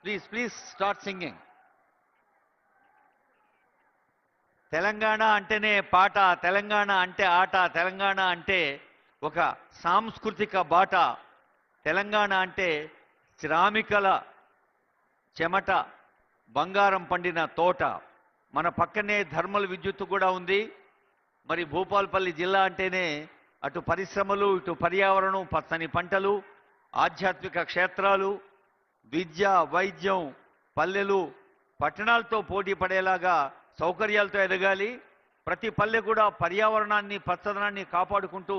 Please start singing. Telangana అంటేనే పాట, తెలంగాణ అంటే ఆట, తెలంగాణ అంటే ఒక సాంస్కృతిక బాట, తెలంగాణ అంటే శ్రామికుల చెమట బంగారం పండిన తోట. మన పక్కనే థర్మల్ విద్యుత్తు కూడా ఉంది. మరి భూపాలపల్లి జిల్లా అంటేనే అటు పరిశ్రమలు, ఇటు పర్యావరణం, పచ్చని పంటలు, ఆధ్యాత్మిక క్షేత్రాలు, విద్య, వైద్యం, పల్లెలు పట్టణాలతో పోటీ పడేలాగా సౌకర్యాలతో ఎదగాలి. ప్రతి పల్లె కూడా పర్యావరణాన్ని, పచ్చదనాన్ని కాపాడుకుంటూ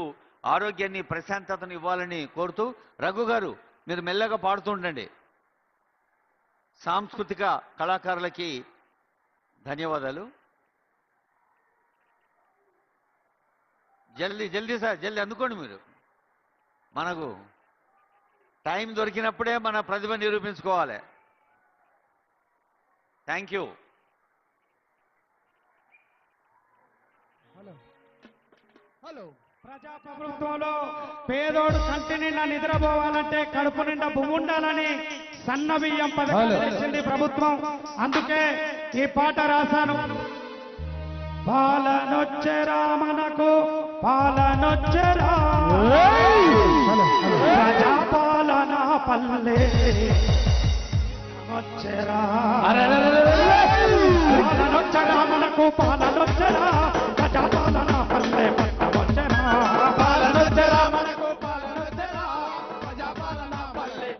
ఆరోగ్యాన్ని, ప్రశాంతతను ఇవ్వాలని కోరుతూ, రఘు గారు మీరు మెల్లగా పాడుతుండండి. సాంస్కృతిక కళాకారులకి ధన్యవాదాలు. జల్దీ సార్, జల్దీ అందుకోండి. మీరు మనకు టైం దొరికినప్పుడే మన ప్రతిభ నిరూపించుకోవాలి. Thank you. హలో. ప్రజాప్రభుత్వంలో పేదోడు కంటి నిండా నిద్రపోవాలంటే కడుపు నిండా భూమి ఉండాలని సన్న బియ్యం పథకం చేసింది ప్రభుత్వం. అందుకే ఈ పాట రాశాను. పాలనొచ్చెరా మనకు పాలనొచ్చెరా, ప్రజాపాలన పల్లె వచ్చెరా. పాలనొచ్చెరా మనకు పాలనొచ్చెరా, ప్రజాపాలన పల్లె పట్టమొచ్చెరా. పాలనొచ్చెరా మనకు పాలనొచ్చెరా, ప్రజాపాలన పల్లె.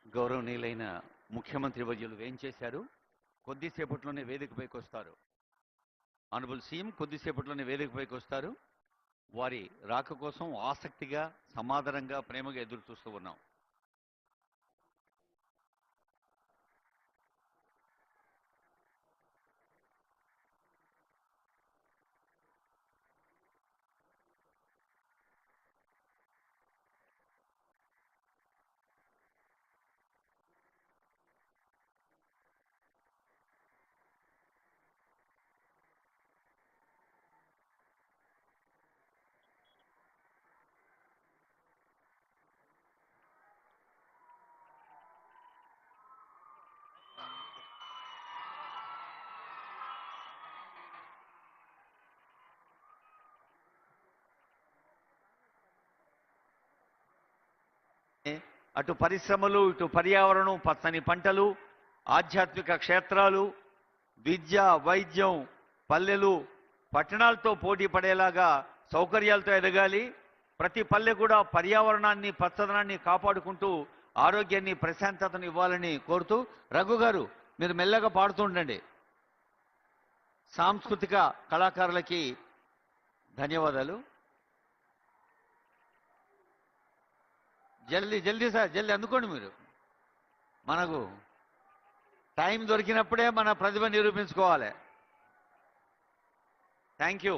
గౌరవనీయులైన ముఖ్యమంత్రి వర్యులు వేయించేశారు. కొద్దిసేపట్లోనే వేదికపైకి వస్తారు. ఆనరబుల్ సీఎం కొద్దిసేపట్లోనే వేదికపైకి వస్తారు. వారి రాక కోసం ఆసక్తిగా, సమాధానంగా, ప్రేమగా ఎదురు చూస్తూ ఉన్నాం. అటు పరిశ్రమలు, ఇటు పర్యావరణం, పచ్చని పంటలు, ఆధ్యాత్మిక క్షేత్రాలు, విద్య, వైద్యం, పల్లెలు పట్టణాలతో పోటీ పడేలాగా సౌకర్యాలతో ఎదగాలి. ప్రతి పల్లె కూడా పర్యావరణాన్ని, పచ్చదనాన్ని కాపాడుకుంటూ ఆరోగ్యాన్ని, ప్రశాంతతను ఇవ్వాలని కోరుతూ, రఘు గారు మీరు మెల్లగా పాడుతుండండి. సాంస్కృతిక కళాకారులకి ధన్యవాదాలు. జల్దీ సార్, జల్దీ అందుకోండి. మీరు మనకు టైం దొరికినప్పుడే మన ప్రతిభ నిరూపించుకోవాలి. Thank you.